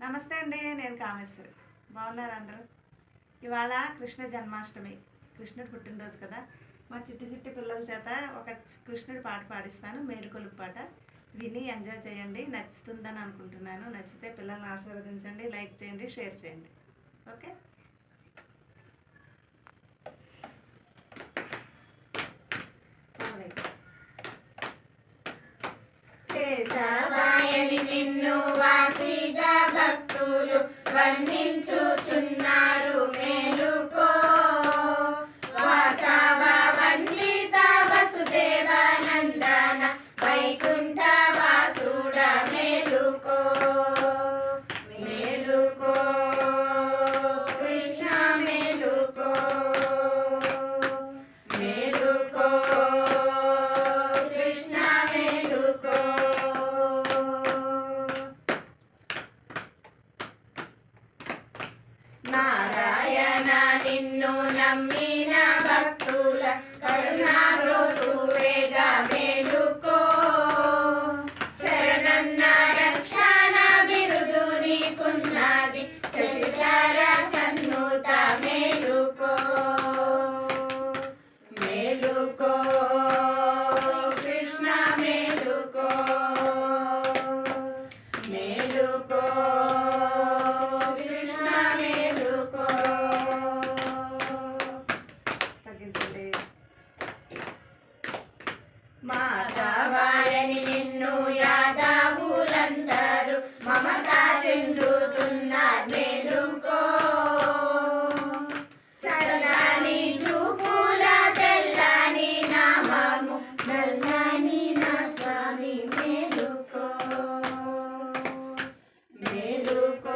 నమస్తే అండి, నేను కామేశ్వరి. బాగున్నారు అందరూ? ఇవాళ కృష్ణ జన్మాష్టమి, కృష్ణుడు పుట్టినరోజు కదా. మా చిట్టి చిట్టి పిల్లల చేత ఒక కృష్ణుడి పాట పాడిస్తాను, మేలుకొలుపు పాట. విని ఎంజాయ్ చేయండి, నచ్చుతుందని అనుకుంటున్నాను. నచ్చితే పిల్లల్ని ఆశీర్వదించండి, లైక్ చేయండి, షేర్ చేయండి. ఓకే. కేశవాయని నిన్ను వాసిగా భక్తులు వందించుచున్నారు, మేలుకో. వాసవ వందిత వసుదేవ నందన వైకుంఠ వాసుడ, మేలుకో మేలుకో కృష్ణ, మేలుకో మేలుకో కృష్ణ, మేలుకో. నారాయణ నిన్ను నమ్మిన భక్తుల కరుణామృతువేగా, మేలుకో. శరణన్న రక్షణ బిరుదు నీకున్నది, శశిధర సన్నుత, మేలుకో మేలుకో కృష్ణ, మేలుకో మేలుకో కృష్ణ, మేలుకో. తగ్గించండి. మాధవాయని నిన్ను యాదవులందరూ మమతా చెందుతున్నారు, మేలుకో. చల్లని చూపుల తెల్లని నామము, నల్లని నా స్వామి, మేలుకో మేలుకో